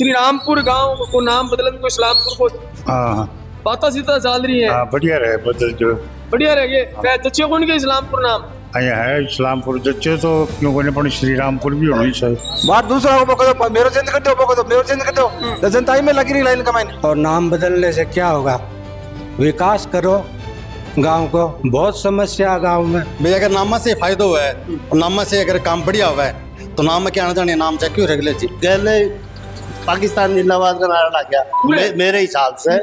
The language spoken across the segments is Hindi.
श्री रामपुर गांव को नाम बदलन को इस्लामपुर को हाँ बाता सीता चाल रही है। हाँ बढ़िया रहे बदल जो बढ़िया रहे क्या जच्चे कौन के इस्लामपुर नाम અહીંયા है इस्लामपुर जच्चे तो क्यों कोने पण श्री रामपुर भी होनी चाहिए। बात दूसरा को बोको तो मेरो चेंज कर दो बोको तो मेरो चेंज कर दो तो जनता ही में लगी रही लाइन कमाने। और नाम बदलने से क्या होगा? विकास करो गांव को, बहुत समस्या गांव में। भाई अगर नामा से फायदा हुआ है और नामा से अगर काम बढ़िया हुआ है तो नाम में क्या आना जाने नाम चाहिए क्यों रख ले गले पाकिस्तान जिंदाबाद का नारा लग गया। मेरे हिसाब से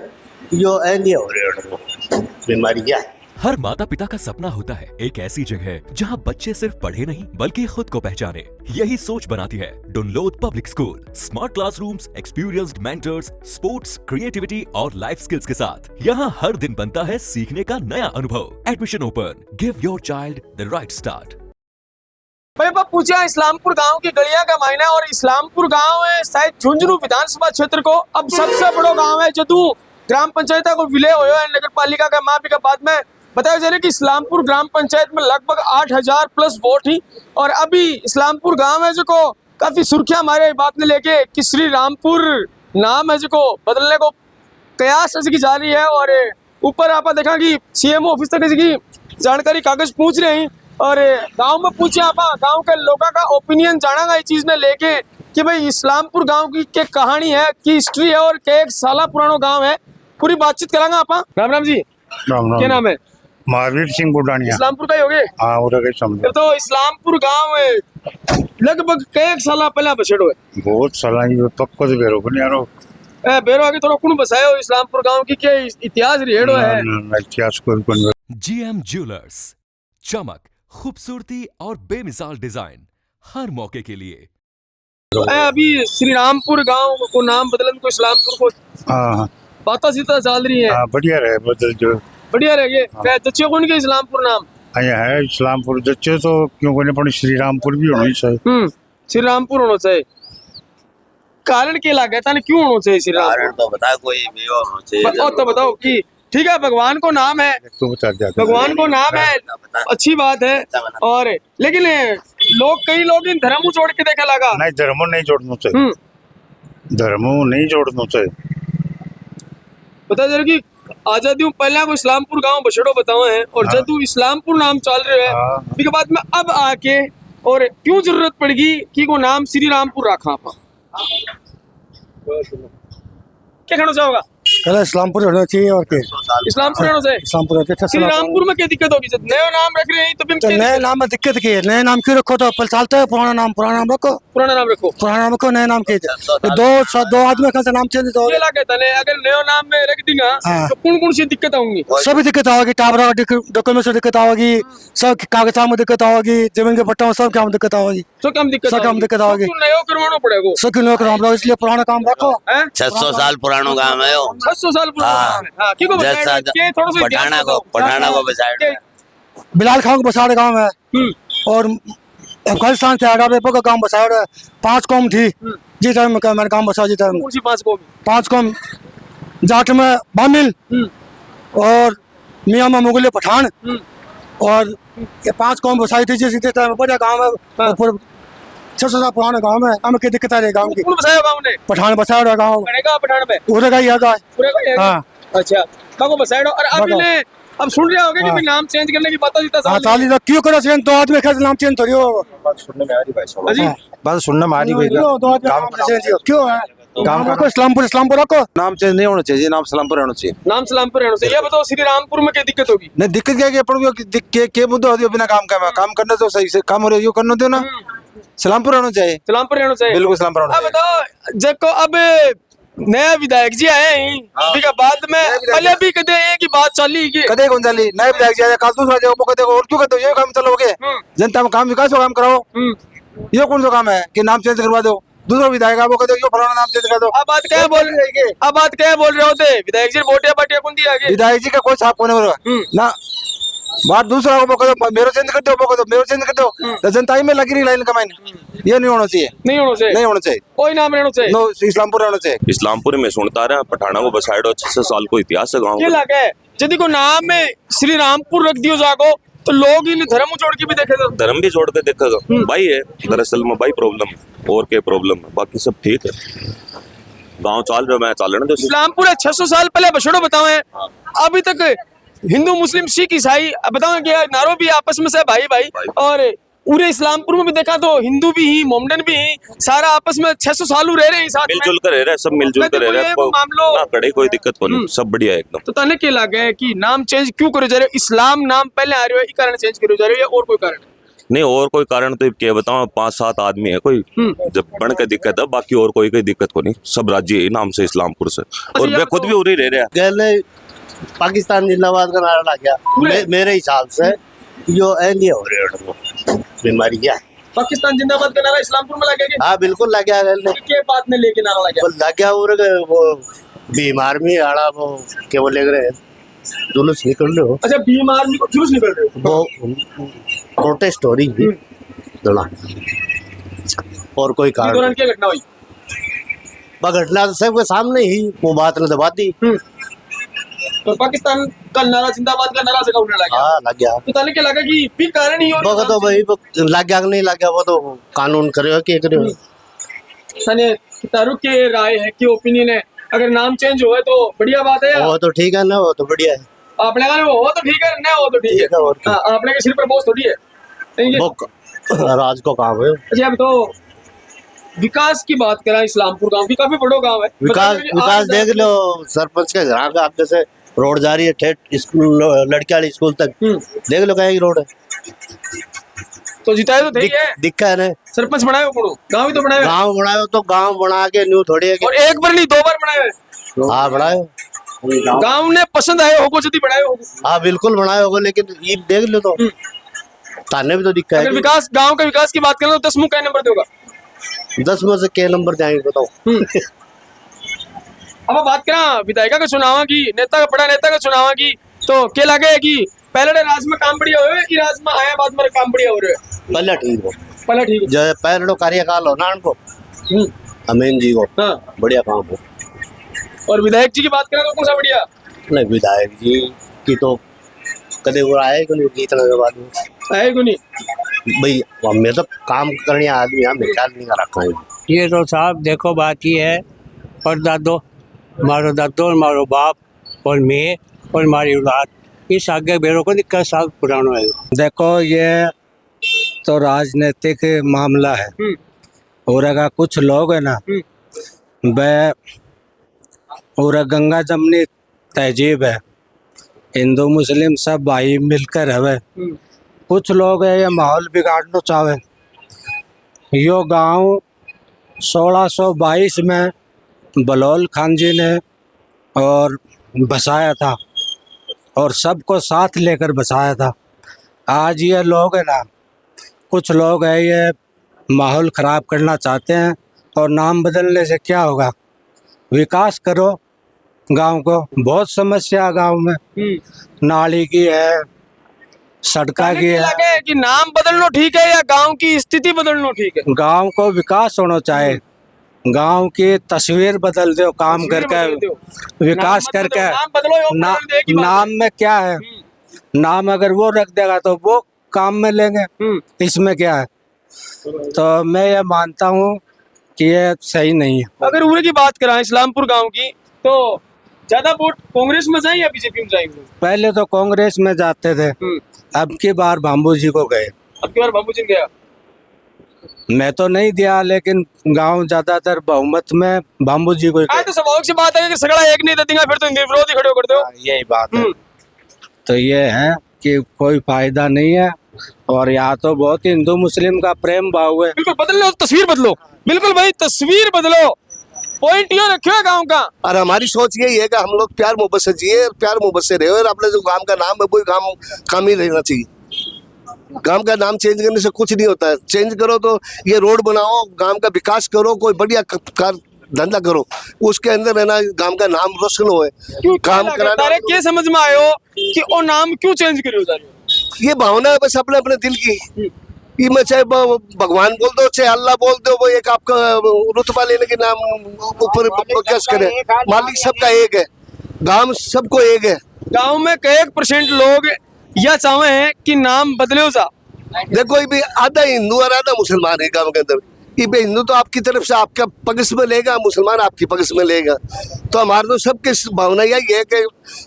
यो नहीं हो रही बीमारी क्या है। हर माता पिता का सपना होता है एक ऐसी जगह जहां बच्चे सिर्फ पढ़े नहीं बल्कि खुद को पहचाने। यही सोच बनाती है Dunlod public school. Smart classrooms, experienced mentors, sports, creativity और लाइफ स्किल्स के साथ यहाँ हर दिन बनता है सीखने का नया अनुभव। Admission open. Give your child the right start. भाई अब पूछा इस्लामपुर गांव की गलियां का मायना और इस्लामपुर गांव है शायद झुंझुनू विधानसभा क्षेत्र को अब सबसे बड़ा गांव है जदू ग्राम पंचायत को विलय हो नगर पालिका का माफी का बाद में बताया जा रहा है कि इस्लामपुर ग्राम पंचायत में लगभग 8000 प्लस वोट ही और अभी इस्लामपुर गांव है जो को काफी सुर्खियां हमारे बात ने लेके कि श्री रामपुर नाम है जो को बदलने को कयास की जा रही है और ऊपर आप देखा कि सीएमओ ऑफिस तक की जानकारी कागज पूछ रहे हैं और गांव में पूछे आप गांव के लोगों का ओपिनियन जाना इस चीज ने लेके कि भाई इस्लामपुर गांव की क्या कहानी है की हिस्ट्री है और क्या एक साल पुराना गांव है। पूरी बातचीत करांगा आप। राम राम जी। राम राम। क्या नाम है? महावीर सिंह बुडानिया। इस्लामपुर का ही हो गए? हाँ उधर के समझो तो इस्लामपुर गांव है लगभग कई साल पहले बसेड़ो है। बहुत साल पक्को तो बेरो बने यारो बेरो आगे थोड़ा कौन बसायो इस्लामपुर गांव की क्या इतिहास रेड़ो है। इतिहास कोई जीएम ज्वेलर्स, चमक, खूबसूरती और बेमिसाल डिजाइन हर मौके के लिए। अभी श्री रामपुर गांव को नाम बदलन को इस्लामपुर को हाँ बाता सीता चाल रही है। हाँ बढ़िया रहे बदल जो बढ़िया रहे क्या जच्चे कौन के इस्लामपुर नाम અહીંયા है इस्लामपुर जच्चे तो क्यों कोने पण श्री रामपुर भी होनी चाहिए। श्री रामपुर होना चाहिए। कारण क्या लगा था क्यों होना चाहिए श्री रामपुर? कारण तो बता कोई भी होना चाहिए। तो बताओ कि ठीक है भगवान को नाम है तो बता दिया भगवान को नाम है अच्छी बात है और लेकिन लोग कई लोग इन धर्म जोड़ के देखे लगा नहीं धर्मों नहीं जोड़ना चाहिए। धर्मों नहीं जोड़ना चाहिए। बता जरा कि आजादी पहले को इस्लामपुर गांव बछड़ो बताओ है और जब तू इस्लामपुर नाम चल रहे है उसके बाद में अब आके और क्यों जरूरत पड़ेगी कि वो नाम श्री रामपुर रखा आप क्या कहना चाहोगा? कहना इस्लामपुर होना चाहिए और क्या इस्लामपुर होना चाहिए। इस्लामपुर होते श्री रामपुर में क्या दिक्कत होगी जब नया नाम रख रहे हैं तो नए नाम में दिक्कत की है? नए नाम क्यों रखो? तो पल चलता है पुराना नाम रखो। पुराना नाम रखो। पुराना नाम रखो, नए नाम के दो आदमी का नाम चेंज हो ये लगे तने अगर नया नाम में रख देंगे तो कौन सी दिक्कत होंगी? सभी दिक्कत होगी। टावर डॉक्यूमेंट में दिक्कत होगी, सब कागजात में दिक्कत होगी, जमीन के पट्टा में सब काम दिक्कत होगी। सब काम दिक्कत होगी। नया करवाना पड़ेगा। सब क्यों नया करवाना? इसलिए पुराना काम रखो। 600 साल पुराना गांव है 600 साल पुराना। हाँ क्यों पठाना को बसाड़ बिलाल खान को बसाड़ गाँव है और अफगानिस्तान से आगा का गाँव बसाड़ है। 5 कौम थी जी टाइम में मैंने गाँव बसा जी टाइम 5 कौम जाट में बामिल और मियाँ में मुगले पठान और ये 5 कौम बसाई थी जिस टाइम बढ़िया गाँव है। 600 साल पुराना गाँव है। हमें क्या दिक्कत आ रही है गाँव की? पठान बसाया रहा गाँव पठान में उधर का ही है। हाँ अच्छा काको बसाया और अभी ने अब सुन रहे होगे कि नाम चेंज करने की बात जीता साल साली तो क्यों करो चेंज? 2 आदमी का नाम चेंज थोड़ी हो। बात सुनने में आ रही भाई जी बात सुनने में आ रही भाई काम चेंज क्यों है? काम को इस्लामपुर रखो। नाम चेंज नहीं होना चाहिए। नाम सलामपुर रहना चाहिए। नाम सलामपुर रहना चाहिए। ये बताओ श्री रामपुर में क्या दिक्कत होगी? नहीं दिक्कत क्या है अपन के मुद्दा होती है बिना काम का काम करने तो सही से काम हो रही है करना दो ना। सलामपुर रहना चाहिए। सलामपुर रहना चाहिए बिल्कुल सलामपुर रहना चाहिए। बताओ जब को अब नया विधायक जी आए हैं बाद में पहले भी कदे एक ही बात चली कि कदे कौन चली नए विधायक जी आए कल दूसरा जो कदे और क्यों कहते हो ये काम चलोगे जनता में काम विकास हो काम कराओ। ये कौन सा काम है कि नाम चेंज करवा दो? दूसरा विधायक आपको कहते हो फलाना नाम चेंज कर दो। अब बात क्या बोल रहे होते विधायक जी वोटिया पाटिया कौन दिया आगे? विधायक जी का कोई छाप होने वाला ना। बात दूसरा को बोको तो मेरो चेंज कर दो बोको तो मेरो चेंज कर दो तो जनता ही में लगी रही लाइन कमाने। ये नहीं होना चाहिए। नहीं होना चाहिए। कोई नाम रहना चाहिए। नो इस्लामपुर रहना चाहिए। इस्लामपुर में सुनता रहा पठाना को बसाड़ो 600 साल को इतिहास है गाँव। ये लगा है यदि को नाम में श्री रामपुर रख दियो जागो तो लोग इन धर्म जोड़ के भी देखेगा। धर्म भी जोड़ के देखेगा भाई है दरअसल में भाई प्रॉब्लम और क्या प्रॉब्लम है बाकी सब ठीक है। गांव चाल रहे मैं चाल रहे ना जैसे इस्लामपुर 600 साल पहले बछड़ो बताओ है, अभी तक हिंदू मुस्लिम सिख ईसाई बताओ कि नारो भी आपस में से भाई भाई, और पूरे इस्लामपुर में भी देखा तो हिंदू भी ही मोमडन भी ही सारा आपस में 600 साल रह रहे हैं साथ में, मिलजुल कर रह रहे हैं, सब मिलजुल कर रह रहे हैं, मामलो ना कड़े कोई दिक्कत को नहीं, सब बढ़िया है एकदम। तो तने क्या लगे है कि नाम चेंज क्यों करे जा रहे हो? इस्लाम नाम पहले आ रहे हो, इस कारण चेंज करे जा रहे हो या और कोई कारण? नहीं और कोई कारण तो क्या बताऊं, 5-7 आदमी है कोई जब बन के दिक्कत है, बाकी और कोई दिक्कत को नहीं, सब राज्य ही नाम से इस्लामपुर से, और मैं खुद भी उरी रह रहा है। गहले पाकिस्तान जिंदाबाद का नारा लग गया मेरे हिसाब से, जो एंडिया हो रही है बीमारी क्या है। पाकिस्तान जिंदाबाद का नारा इस्लामपुर में लगे? हाँ बिल्कुल लग गया, गहले के बात में लेके नारा लगे? लग गया, और वो बीमार में आड़ा वो क्या बोले रहे जुलूस निकल रहे हो। अच्छा बीमार आदमी को जुलूस निकल रहे हो? वो प्रोटेस्ट हो रही थी थोड़ा, और कोई इस कारण दौरान क्या घटना हुई? घटना तो सबके सामने ही वो बात ने दबा दी। तो पाकिस्तान का नारा जिंदाबाद का नारा से उड़ने लगा? हाँ लग गया। तो ताले क्या लगा कि भी कारण ही वो तो भाई लग गया कि नहीं लग गया, वो तो कानून करे कि करे। सने तारुक के राय है कि ओपिनियन है, अगर नाम चेंज हुआ तो बढ़िया बात है, वो तो ठीक है ना, वो तो बढ़िया है। आपने कहा वो हो तो ठीक है ना, हो तो ठीक है, और क्या। हाँ, आपने के सिर पर बोझ थोड़ी है। वो राज को काम है। अच्छा अब तो विकास की बात करें, इस्लामपुर गांव की काफी बड़ा गांव है, विकास देख लो, सरपंच के घर का आपके से रोड जा रही है ठेठ स्कूल, लड़के वाली स्कूल तक, देख लो कहीं रोड है। तो जिताए तो थे दिक्कत है ना, सरपंच बनाए हो कौन? गांव ही तो बनाए, गांव बनाए तो गांव बना के न्यू थोड़ी है और एक बार नहीं 2 बार बनाए हुए। हाँ बनाए, गांव ने पसंद आए होगो जल्दी बनाए हो? हाँ बिल्कुल बनाए होगा, लेकिन ये देख लो तो ताने भी तो दिक्कत अगर है। विकास गांव के विकास की बात करें तो 10 मुंह का नंबर दोगा? 10 में से क्या नंबर जाएंगे बताओ। अब बात करें विधायिका के चुनाव की, नेता का बड़ा नेता के चुनाव की, तो क्या लगे है कि पहले राज में काम बढ़िया हुए कि राज में आया बाद में काम बढ़िया हो रहे हैं? पहले ठीक हो, पहले ठीक है, जो पहले कार्यकाल हो ना उनको अमीन जी को, हाँ। बढ़िया काम हो। और विधायक जी की बात करें तो कौन सा बढ़िया? नहीं विधायक जी की तो कदे वो आए कि नहीं इतना के बाद में है क्यों नहीं भाई, मैं तो काम करने आदमी हम ख्याल नहीं कर रखा है। ये तो साहब देखो बात ये है, परदादो मारो दादो और मारो बाप और मैं और हमारी औलाद, इस आगे बेरों को 21 साल पुराना है। देखो ये तो राजनीतिक मामला है, और अगर कुछ लोग है ना वह पूरा गंगा जमनी तहजीब है, हिंदू मुस्लिम सब भाई मिलकर है, कुछ लोग है ये माहौल बिगाड़ना चाहे। यो गांव 1622 में बलौल खान जी ने और बसाया था, और सबको साथ लेकर बसाया था। आज ये लोग है ना, कुछ लोग है ये माहौल ख़राब करना चाहते हैं, और नाम बदलने से क्या होगा? विकास करो गांव को, बहुत समस्या गांव में, नाली की है, सड़का की है। लगे कि नाम बदलना ठीक है या गांव की स्थिति बदलना ठीक है? गांव को विकास होना चाहिए, गांव की तस्वीर बदल दो काम करके, विकास करके। नाम में क्या है, नाम अगर वो रख देगा तो वो काम में लेंगे, इसमें क्या है? तो मैं ये मानता हूँ कि ये सही नहीं है। अगर उरे की बात करें इस्लामपुर गांव की, तो ज्यादा वोट कांग्रेस में जाए या बीजेपी में जाएंगे? पहले तो कांग्रेस में जाते थे, अब की बार बाबू जी को गए। अब की बार बाबू जी गया? मैं तो नहीं दिया, लेकिन गांव ज्यादातर बहुमत में बाबू जी को तो स्वाभाविक सी बात है कि सगड़ा एक नहीं देगा, फिर तो विरोधी खड़े कर दो। यही बात है। तो ये है कि कोई फायदा नहीं है, और यहाँ तो बहुत ही हिंदू मुस्लिम का प्रेम भाव है। बिल्कुल बदल लो, तस्वीर बदलो, बिल्कुल भाई तस्वीर बदलो, पॉइंट यो रखियो गांव का। और हमारी सोच यही है कि हम लोग प्यार मोहब्बत से जिए और प्यार मोहब्बत से रहे, और अपने जो गांव का नाम है वो काम ही रहना चाहिए। गांव का नाम चेंज करने से कुछ नहीं होता है, चेंज करो तो ये रोड बनाओ, गांव का विकास करो, कोई बढ़िया धंधा करो, उसके अंदर है ना गांव का नाम रोशन हो। काम कराना क्या समझ में आयो कि वो नाम क्यों चेंज करियो? ये भावना है बस अपने अपने दिल की, ये मैं चाहे भगवान बोल दो चाहे अल्लाह बोल दो, वो एक आपका रुतबा लेने के नाम ऊपर कैसे करे, मालिक सबका एक है, गांव सबको एक है। गांव में कई % लोग यह चाहे हैं कि नाम बदले जा। देखो भी आधा हिंदू और आधा मुसलमान है गांव के अंदर, ये पे हिंदू तो आपकी तरफ से आपका पक्ष में लेगा, मुसलमान आपकी पक्ष में लेगा। तो हमारा तो सबकी भावना यही है कि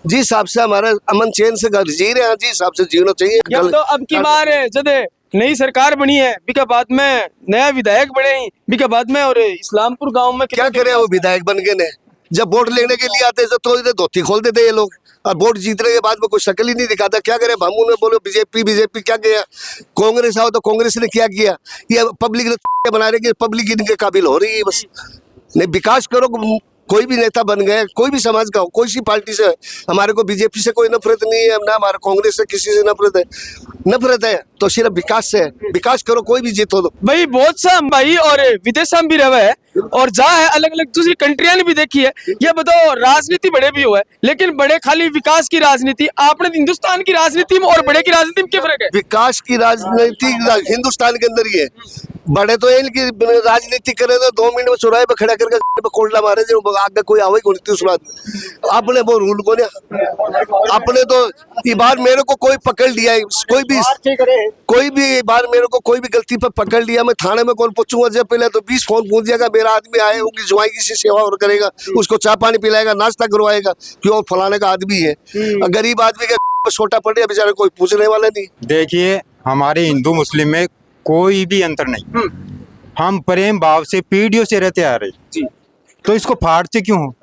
जिस हिसाब से हमारा अमन चैन से घर जी रहे हैं, जिस हिसाब से जीना चाहिए। जब तो अब की बार जब नई सरकार बनी है, बीका बाद में नया विधायक बने ही, बीका बाद में और इस्लामपुर गांव में क्या करे वो विधायक बन गए ने, जब वोट लेने के लिए आते तो इधर धोती खोल देते ये लोग, और वोट जीतने के बाद में कोई शक्ल ही नहीं दिखाता। क्या करे भामू ने बोलो बीजेपी क्या किया, कांग्रेस आओ तो कांग्रेस ने क्या किया, ये पब्लिक ने बना रही है, पब्लिक इनके काबिल हो रही है बस। नहीं विकास करो, कोई भी नेता बन गए, कोई भी समाज का हो, कोई सी पार्टी से, हमारे को बीजेपी से कोई नफरत नहीं है, ना हमारे कांग्रेस से किसी से नफरत है तो सिर्फ विकास से है। विकास करो, कोई भी जीतो तो भाई बहुत सा भाई और विदेश में भी रहे है और जा है, अलग अलग दूसरी कंट्रियां ने भी देखी है। ये बताओ राजनीति बड़े भी हुआ है, लेकिन बड़े खाली विकास की राजनीति, आपने हिंदुस्तान की राजनीति में और बड़े की राजनीति में क्या फर्क है? विकास की राजनीति हिंदुस्तान के अंदर ही है। बड़े तो इनकी राजनीति करे तो 2 मिनट में चौराहे पे खड़ा करके कोटला मारे, जो आगे कोई आवे को नहीं उस बात। आपने वो रूल को अपने तो ये बार मेरे को कोई पकड़ लिया, कोई भी बार मेरे को कोई भी गलती पर पकड़ लिया, मैं थाने में कौन पूछूंगा? जब पहले तो 20 फोन पूछ जाएगा, मेरा आदमी आए, उनकी जुआई की सेवा और करेगा, उसको चाय पानी पिलाएगा, नाश्ता करवाएगा, क्यों फलाने का आदमी है। गरीब आदमी का छोटा पड़े बेचारे कोई पूछने वाला नहीं। देखिए हमारे हिंदू मुस्लिम में कोई भी अंतर नहीं, हम प्रेम भाव से पीढ़ियों से रहते आ रहे, तो इसको फाड़ते क्यों हो?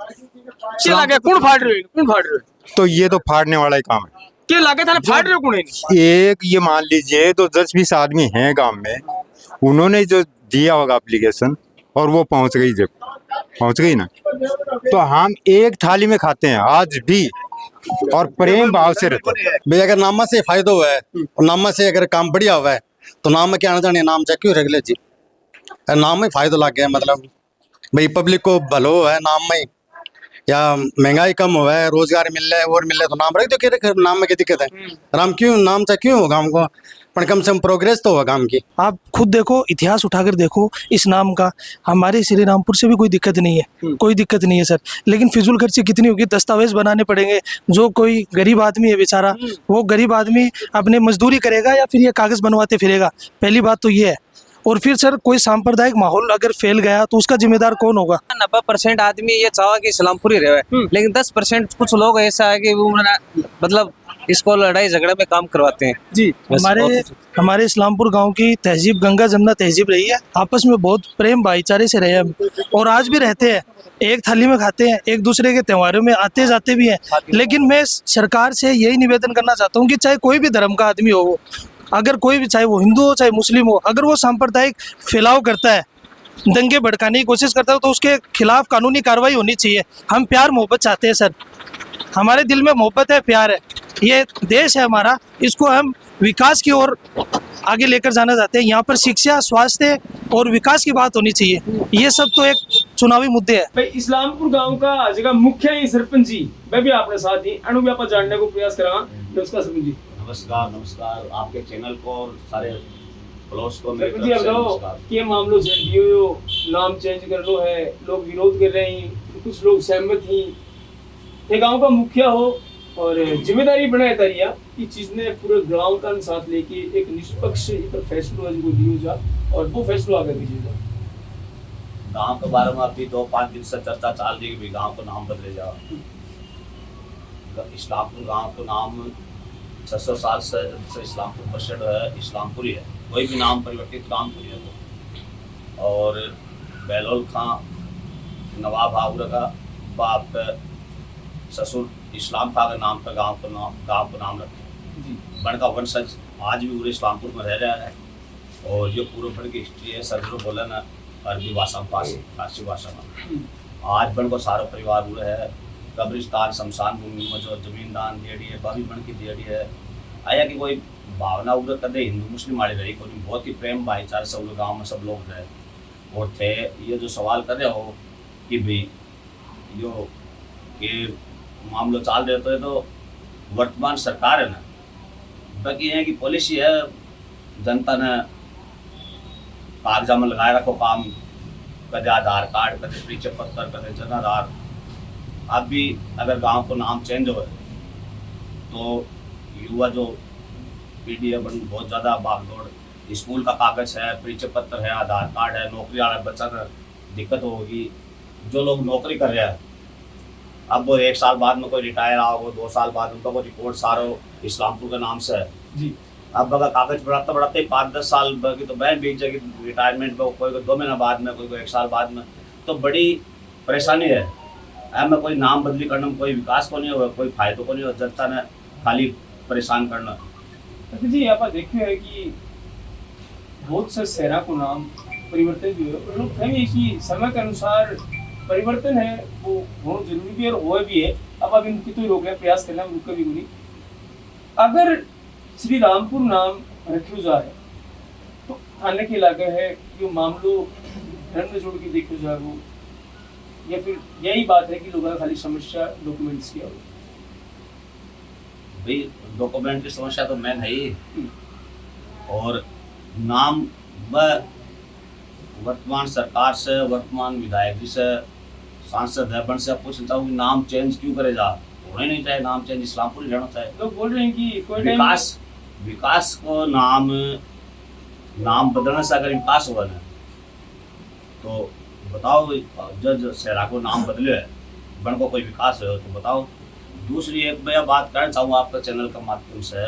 क्या लगे कौन फाड़ रहे हो? तो ये तो फाड़ने वाला ही काम है। क्या लगे था फाड़ रहे हो कौन है? एक ये मान लीजिए तो 10-20 आदमी हैं गांव में, उन्होंने जो दिया होगा एप्लीकेशन और वो पहुंच गई ना, तो हम एक थाली में खाते हैं आज भी और प्रेम भाव से रहते हैं। भाई अगर नामा से फायदा हुआ है और नामा से अगर काम बढ़िया हुआ है तो नाम में क्या आना जाने, नाम चाहिए क्यों रेगुलर जी, नाम में फायदा लग गया, मतलब भाई पब्लिक को भलो है नाम में, या महंगाई कम हुआ है, रोजगार मिल रहा है और मिल रहा है तो नाम रख दो, क्या नाम में क्या दिक्कत है? नाम क्यों, नाम चाहिए क्यों होगा हमको, पर कम से कम प्रोग्रेस तो होगा काम की। आप खुद देखो, इतिहास उठाकर देखो इस नाम का, हमारे श्री रामपुर से भी कोई दिक्कत नहीं है, कोई दिक्कत नहीं है सर, लेकिन फिजूल खर्ची कितनी होगी, दस्तावेज बनाने पड़ेंगे। जो कोई गरीब आदमी है बेचारा, वो गरीब आदमी अपने मजदूरी करेगा या फिर ये कागज बनवाते फिरेगा, पहली बात तो ये है। और फिर सर कोई सांप्रदायिक माहौल अगर फैल गया तो उसका जिम्मेदार कौन होगा? 90% आदमी ये चाहा कि इस्लामपुर ही रहे, लेकिन 10% कुछ लोग ऐसा है कि वो मतलब इसको लड़ाई झगड़े में काम करवाते हैं। जी, हमारे इस्लामपुर गांव की तहजीब गंगा जमुना तहजीब रही है, आपस में बहुत प्रेम भाईचारे से रहे हैं और आज भी रहते हैं, एक थाली में खाते हैं, एक दूसरे के त्योहारों में आते जाते भी हैं। लेकिन मैं सरकार से यही निवेदन करना चाहता हूँ कि चाहे कोई भी धर्म का आदमी हो, अगर कोई भी, चाहे वो हिंदू हो चाहे मुस्लिम हो, अगर वो सांप्रदायिक फैलाव करता है, दंगे भड़काने की कोशिश करता है, तो उसके खिलाफ कानूनी कार्रवाई होनी चाहिए। हम प्यार मोहब्बत चाहते हैं सर, हमारे दिल में मोहब्बत है, प्यार है, ये देश है हमारा, इसको हम विकास की ओर आगे लेकर जाना चाहते हैं। यहाँ पर शिक्षा, स्वास्थ्य और विकास की बात होनी चाहिए, ये सब तो एक चुनावी मुद्दे है। भाई इस्लामपुर गांव का जगह मुखिया ही सरपंच जी, मैं भी आपने साथ ही अनुभव जानने को प्रयास करा। नमस्कार सरपंच जी। नमस्कार आपके चैनल को और सारे फ्लोस को मेरी सरपंच जी, बताओ के मामलों से नाम चेंज कर लो है, लोग विरोध कर रहे हैं, कुछ लोग सहमत ही, एक गांव का मुखिया हो और जिम्मेदारी बनाए तारिया कि चीज ने पूरे गांव का साथ लेके एक निष्पक्ष फैसला को दियो जा और वो फैसला आगे दीजिए जा। गांव के बारे में अभी 2-5 दिन से चर्चा चल रही है, गांव को नाम बदले जा। इस्लामपुर गांव को नाम 600 साल से इस्लामपुर प्रसिद्ध है, इस्लामपुरी है, कोई भी नाम परिवर्तित रामपुरी है तो। और बेलोल खां नवाब हाउर का बाप ससुर इस्लाम खां के नाम पर गांव को नाम रखे। बन का वंशज आज भी पूरे इस्लामपुर में रह रहा है और जो पूर्व बन की हिस्ट्री है, सर जो बोले ना अरबी भाषा में, फारसी भाषा में, आज बन को सारा परिवार हुआ है। कब्रिस्तान शमशान भूमि में जो जमीन दान दिया है, बाबी बन की दिया है, आया कि कोई भावना उधर कदे हिंदू मुस्लिम वाली रही, कोई बहुत ही प्रेम भाईचारे सब गाँव में सब लोग रहे और थे। ये जो सवाल कर रहे हो कि भाई जो के मामलो चाल रहे तो, तो वर्तमान सरकार है ना, बाकी है कि पॉलिसी है, जनता ने कागजा में लगाए रखो काम, कदे आधार कार्ड, कदे परिचय पत्र, कदे जनाधार। अब भी अगर गांव को नाम चेंज हो तो युवा जो पीढ़ी है बहुत ज़्यादा भागदौड़ स्कूल का कागज है, परिचय पत्र है, आधार कार्ड है, नौकरी वाला बच्चा का दिक्कत होगी। जो लोग नौकरी कर रहे हैं, अब वो 1 साल बाद में कोई रिटायर आओगे, 2 साल बाद उनका कोई रिपोर्ट सारो इस्लामपुर के नाम से है जी। अब अगर कागज बढ़ाते बढ़ाते 5-10 साल की तो बैन बीत जाएगी रिटायरमेंट में, कोई 2 महीना बाद में, कोई 1 साल बाद में, तो बड़ी परेशानी है। में कोई नाम बदली करने में कोई विकास को नहीं होगा, कोई फायदों को नहीं होगा, जनता ने खाली परेशान करना। जी यहाँ पर देखे है कि बहुत से शहरा को नाम परिवर्तन भी है, और लोग कहेंगे कि समय के अनुसार परिवर्तन है वो बहुत जरूरी भी है और हुआ भी है। अब अभी कितने लोग हैं प्रयास करना रुके भी नहीं। अगर श्री रामपुर नाम रखियो जा है तो थाने के इलाके है जो मामलों धर्म में जोड़ के देखो जा वो, या फिर यही बात है कि लोगों का खाली समस्या डॉक्यूमेंट्स की हो? भाई डॉक्यूमेंट की समस्या तो मेन है ही, और नाम वर्तमान सरकार से, वर्तमान विधायक जी से, सांसद है से पूछता हूँ नाम चेंज क्यों करे जा, होना ही नहीं चाहिए नाम चेंज, इस्लामपुर ही रहना चाहिए। लोग बोल रहे हैं कि कोई विकास को नाम बदलने से अगर विकास होगा ना, तो बताओ जज शहरा को नाम बदले है, बन को कोई विकास हो तो बताओ। दूसरी एक मैं बात करना चाहूँगा आपका चैनल के माध्यम से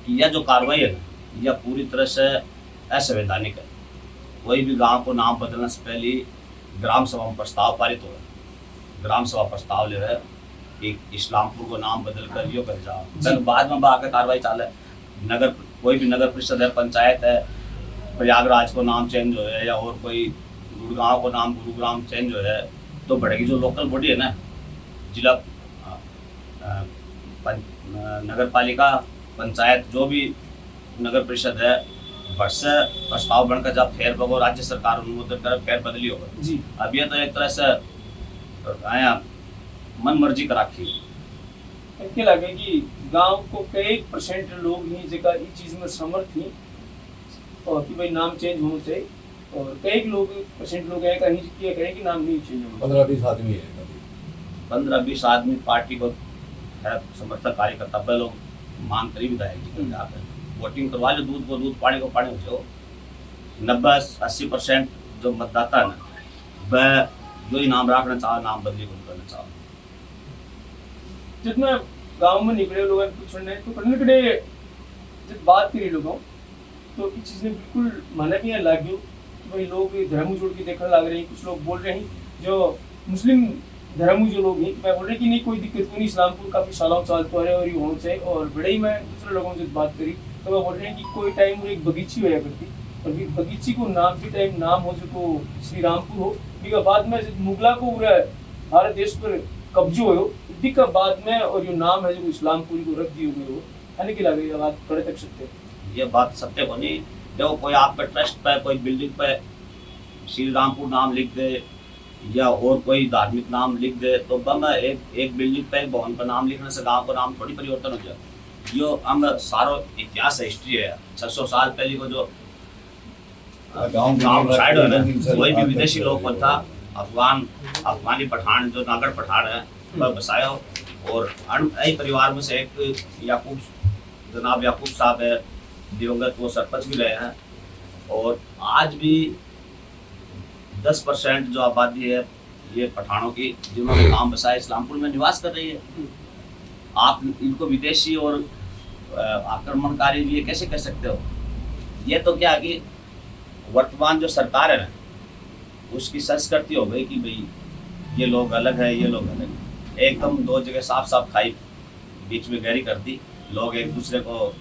कि यह जो कार्रवाई है ना, यह पूरी तरह से असंवैधानिक है। कोई भी गांव को नाम बदलने से पहले ग्राम सभा में प्रस्ताव पारित हो, ग्राम सभा प्रस्ताव ले रहे कि इस्लामपुर को नाम बदल कर यो कर जाओ, फिर बाद में आकर कार्रवाई चाले। नगर कोई भी नगर परिषद है, पंचायत है, प्रयागराज को नाम चेंज हो है, या और कोई गुड़गांव को नाम गुरुग्राम चेंज हो है, तो बढ़ेगी जो लोकल बॉडी है ना, जिला नगर पालिका पंचायत जो भी नगर परिषद है, वर्षे प्रस्ताव बनकर जब फेर बगो राज्य सरकार अनुमोदन करे फेर बदली होगा जी। अब ये तो एक तरह से आया मन मर्जी कर रखी है। इनके लगे कि गांव को कई % लोग ही जगह इस चीज में समर्थ ही, और कि भाई नाम चेंज होना चाहिए, और कई लोग % लोग है कहीं किया करें कि नाम नहीं चेंज होना। 15-20 आदमी है, 15-20 आदमी पार्टी को है समर्थक कार्यकर्ता पे लोग मांग करी विधायक जी को जाकर वोटिंग करवा लो, दूध को दूध, पानी को पानी हो जाओ। 90-80% जो मतदाता है ना, वह जो ही नाम रखना चाहो, नाम बदली को करना चाहो। जितना गांव में निकले लोग पूछने तो करने के लिए जब बात करी लोगों तो इस चीज़ ने बिल्कुल माना भी है लागू कि भाई लोग धर्म जोड़ के देखने लग रहे हैं। कुछ लोग बोल रहे हैं जो मुस्लिम धर्म जो लोग हैं, मैं बोल रहे कि नहीं कोई दिक्कत नहीं, इस्लामपुर काफ़ी सालों चलता है और ये होना चाहिए। और बड़े ही मैं दूसरे लोगों से बात करी तो वह बोल रहे हैं कि कोई टाइम वो एक बगीची होया करती, और फिर बगीची को नाम भी टाइम नाम हो जो श्री रामपुर हो, फिर बाद में मुगला को पूरा भारत देश पर कब्जो हो, फिर बाद में और जो नाम है जो इस्लामपुरी को रख दिए हुए हो, आने की लगे बात करे तक सकते। ये बात सत्य को नहीं, देखो कोई आपका ट्रस्ट पे कोई बिल्डिंग पे श्री रामपुर नाम लिख दे या और कोई धार्मिक नाम लिख दे, तो बम एक बिल्डिंग पे एक भवन पर नाम लिखने से गांव का नाम थोड़ी परिवर्तन हो जाए। यो हम सारो इतिहास है, हिस्ट्री है। 600 साल पहले को जो गांव साइड है ना, कोई भी विदेशी लोग पर था, अफगानी पठान जो नागड़ पठान है वह बसाया, और कई परिवार में से एक जनाब याकूब साहब है दिवंगत, वो सरपंच भी रहे हैं। और आज भी 10% जो आबादी है ये पठानों की, जिन्होंने काम बसाया, इस्लामपुर में निवास कर रही है। आप इनको विदेशी और आक्रमणकारी ये कैसे कह सकते हो? ये तो क्या कि वर्तमान जो सरकार है ना, उसकी संस्कृति हो गई कि भाई ये लोग अलग है, ये लोग अलग है। एकदम दो जगह साफ साफ खाई बीच में गहरी कर दी, लोग एक दूसरे को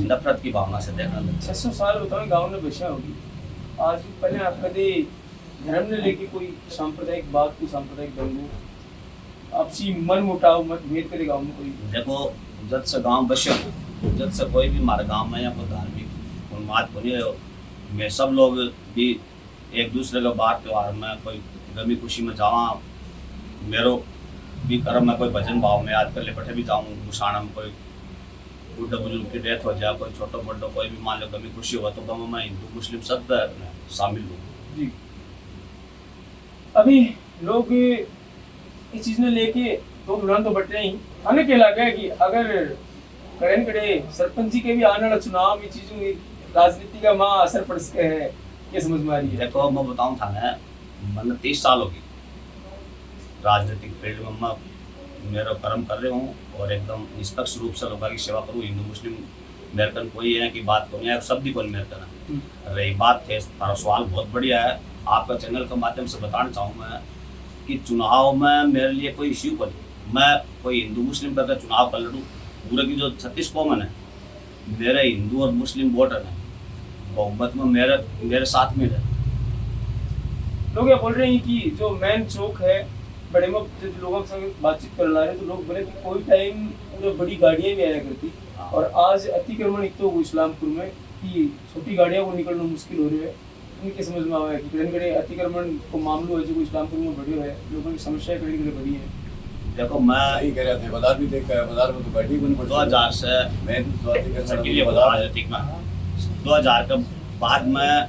नफरत की भावना से देखने लगे। 600 साल बताओ गाँव में बचा होगी। आज पहले आप कभी धर्म ने लेके कोई सांप्रदायिक बात को सांप्रदायिक दंगों आपसी मन मुटाव मतभेद करे गाँव में कोई? देखो जब से गांव बसे, जब से कोई भी हमारे गांव में या कोई धार्मिक उन्माद को नहीं हो, मैं सब लोग भी एक दूसरे के बार त्योहार में कोई गमी खुशी में जावा, मेरो भी कर्म में कोई भजन भाव में याद कर ले बैठे भी जाऊँ, गुसाना में कोई बुढ़ा बुजुर्ग की डेथ हो जाए, कोई छोटा मोटा कोई भी मान लो गमी खुशी हुआ, तो गम में हिंदू मुस्लिम सब शामिल हूँ जी। अभी लोग इस चीज़ ने लेके दो दुरान तो बट रहे ही आने के लगा कि अगर कड़े सरपंच जी के भी आने वाला चुनाव ये चीज़ों राजनीति का माँ असर पड़ सके है, ये समझ में आ रही है। देखो मैं बताऊं था ना, मैंने 30 साल हो गई राजनीतिक फील्ड में, मैं मेरा कर्म कर रहे हूँ और एकदम निष्पक्ष रूप से लोगों की सेवा करूँ। हिंदू मुस्लिम मेरे कन कोई है कि बात को नहीं, सब को मेरे कन। रही बात थे, तारा सवाल बहुत बढ़िया है, आपका चैनल के माध्यम से बताना चाहूँ मैं कि चुनाव में मेरे लिए कोई इश्यू को नहीं, मैं कोई हिंदू मुस्लिम करके चुनाव कर लूँ। पूरे की जो 36 कौम है मेरे हिंदू और मुस्लिम वोटर हैं, बहुमत में मेरे साथ में रहे। लोग ये बोल रहे हैं कि जो मेन चौक है बड़े में, जब लोगों के संग बातचीत कर रहे हैं तो लोग बोले कि कोई टाइम पूरे बड़ी गाड़ियाँ भी आया करती, और आज अतिक्रमण एक तो इस्लामपुर में कि छोटी गाड़ियाँ को निकलना मुश्किल हो रही है। उनके समझ में आया है कि कड़े अतिक्रमण को मामलो है जो इस्लामपुर में बढ़ी है, लोगों की समस्या कड़ी बढ़ी है। देखो मैं ही कह रहा था, बाजार भी देखा है, बाजार में तो गाड़ी को नहीं 2000 से मैं 2000 के बाद में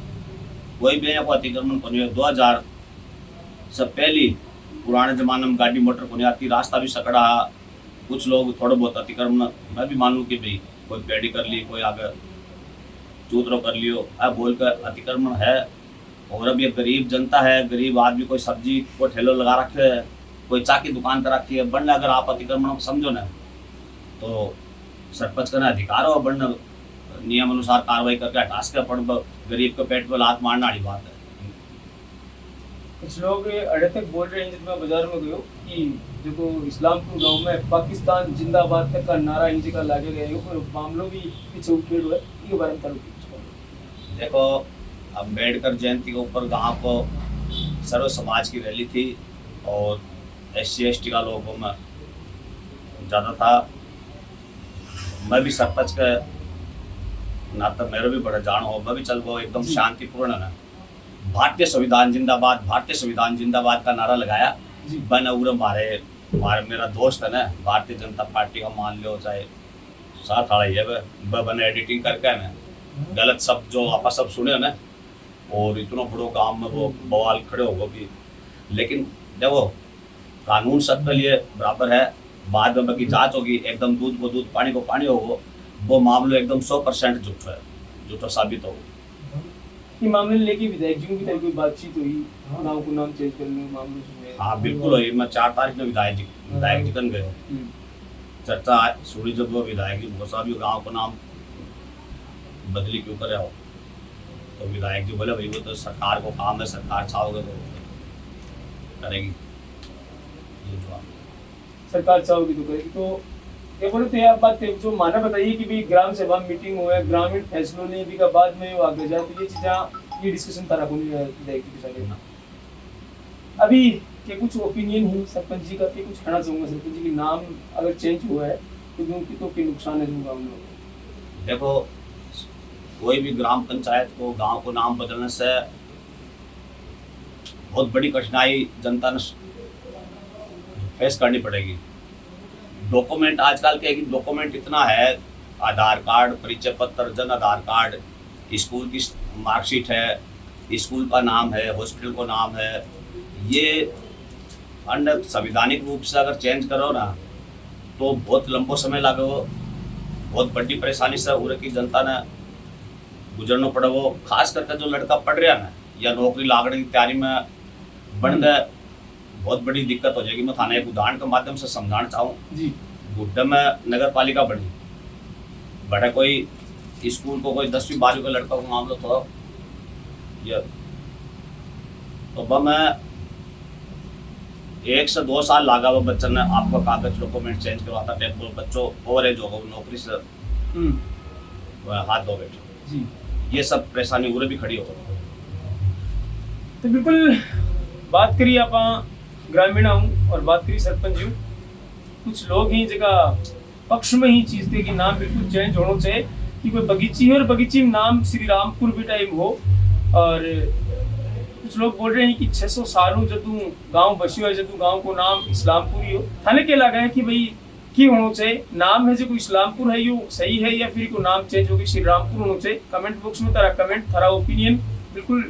कोई भी को अतिक्रमण को नहीं। 2000 से पहले पुराने जमाने में गाड़ी मोटर को नहीं आती, रास्ता भी सकड़ा, कुछ लोग थोड़ा बहुत अतिक्रमण मैं भी मानूँ कि भाई कोई पेड़ी कर ली, कोई आगे चूतरो कर लियो, अब बोल कर अतिक्रमण है। और अब ये गरीब जनता है, गरीब आदमी कोई सब्जी को ठेलो लगा रखे है, कोई चाय की दुकान कर रखी है, बनने अगर आप अतिक्रमण को समझो ना तो सरपंच का अधिकार हो, बनने नियम अनुसार कार्रवाई करके हटा के पड़ गरीब के पेट पर लात मारना वाली बात है। कुछ लोग अड़े तक बोल रहे हैं, जब मैं बाजार में गयो कि देखो इस्लामपुर गांव में पाकिस्तान जिंदाबाद तक का नारा इंजी का लागे गए हो, और मामलों भी पीछे उठे हुए, इसके बारे में करो। देखो अम्बेडकर जयंती के ऊपर गांव को सर्व समाज की रैली थी और SC ST का लोगों में ज़्यादा था। मैं भी सरपंच के नाते मेरे भी बड़े जान हो, मैं भी चल गो एकदम शांतिपूर्ण है। भारतीय संविधान जिंदाबाद, भारतीय संविधान जिंदाबाद का नारा लगाया। बन उरे मारे मेरा दोस्त है ना, भारतीय जनता पार्टी का मान लो, चाहे साथ आ रही है बने एडिटिंग करके ना गलत शब्द जो आप सब सुने ना, और इतना बड़ो गांव में वो बवाल खड़े होगा भी। लेकिन देखो कानून सबके लिए बराबर है, बाद में बाकी जांच होगी, एकदम दूध को दूध पानी को पानी होगा, वो मामला एकदम 100% झूठा है, झूठा साबित होगा। ये मामले लेके विधायक जी की कोई बातचीत हुई, नाम को नाम चेंज करने मामले में? हाँ बिल्कुल हुई। मैं 4 तारीख में विधायक जी कन गए, चर्चा सुनी जब वो विधायक जी बहुत साहब गाँव का नाम बदली क्यों करे हो, तो विधायक जी बोले भाई वो तो सरकार को काम है, सरकार चाहोगे तो करेगी, ये जवाब। सरकार चाहोगी तो करेगी। तो ये बोले तो यह बात जो माना बताइए कि भाई ग्राम सभा मीटिंग हुआ है, ग्रामीण फैसलों ने भी का बाद में आगे जाते ये चीज़ें ये डिस्कशन तारा को नहीं देना। अभी के कुछ ओपिनियन ही सरपंच जी का कुछ कहना चाहूँगा, सरपंच जी की नाम अगर चेंज हुआ है तो क्या नुकसान है जो हम लोग? देखो कोई भी ग्राम पंचायत को गांव को नाम बदलने से बहुत बड़ी कठिनाई जनता ने फेस करनी पड़ेगी। डॉक्यूमेंट आजकल के डॉक्यूमेंट इतना है, आधार कार्ड, परिचय पत्र, जन आधार कार्ड, स्कूल की मार्कशीट है, स्कूल का नाम है, हॉस्पिटल का नाम है, ये अन्य संवैधानिक रूप से अगर चेंज करो ना तो बहुत लंबो समय लगेगा, बहुत बड़ी परेशानी से उरे की जनता ने गुजरना पड़े। वो खास करके जो लड़का पढ़ रहा ना या नौकरी लागने की तैयारी में बन गए, बहुत बड़ी दिक्कत हो जाएगी। मैं थाने एक उदाहरण के माध्यम से समझाना चाहूँ जी। गुड्डा में नगर पालिका बनी, बड़ा कोई स्कूल को कोई 10वीं 12वीं का लड़का को मामला थोड़ा ये तो मैं 1 से 2 साल लगा वो बच्चन ने आपका कागज डॉक्यूमेंट चेंज करवाता, टेबल बच्चों ओवर एज होगा, नौकरी से हाथ धो बैठे जी। ये सब परेशानी उरे भी खड़ी हो गई। तो बिल्कुल बात करिए आप ग्रामीण हूँ और बात करिए सरपंच जी, कुछ लोग ही जगह पक्ष में ही चीज थे कि नाम बिल्कुल चेंज होना चाहिए कि कोई बगीची है और बगीची में नाम श्री रामपुर भी टाइम हो। और कुछ लोग बोल रहे हैं कि 600 सालों जदू गांव बसियो है, जदू गांव को नाम इस्लामपुर ही हो। थाने के लगा है कि भाई की होना चाहिए नाम है जो कोई इस्लामपुर है यो सही है या फिर को नाम चेंज होगी श्री रामपुर होना चाहिए। कमेंट बॉक्स में तारा कमेंट थारा ओपिनियन बिल्कुल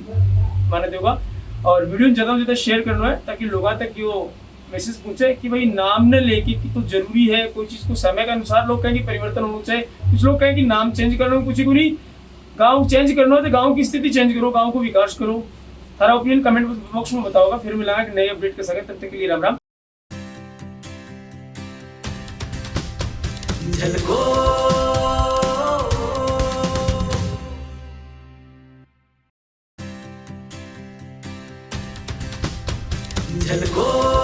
माने देगा और वीडियो ज़्यादा से ज़्यादा शेयर करना है ताकि लोगों तक यो मैसेज पहुंचे कि भाई नाम ने लेके कि तो जरूरी है कोई चीज़ को समय के अनुसार लोग कहेंगे परिवर्तन होना चाहिए। कुछ लोग कहें कि नाम चेंज करना कुछ को नहीं, गांव चेंज करना हो तो गांव की स्थिति चेंज करो, गांव को विकास करो। तारा ओपिनियन कमेंट बॉक्स में बताओगा। फिर मिलेंगे एक नई अपडेट के साथ, तब तक के लिए राम राम। झलको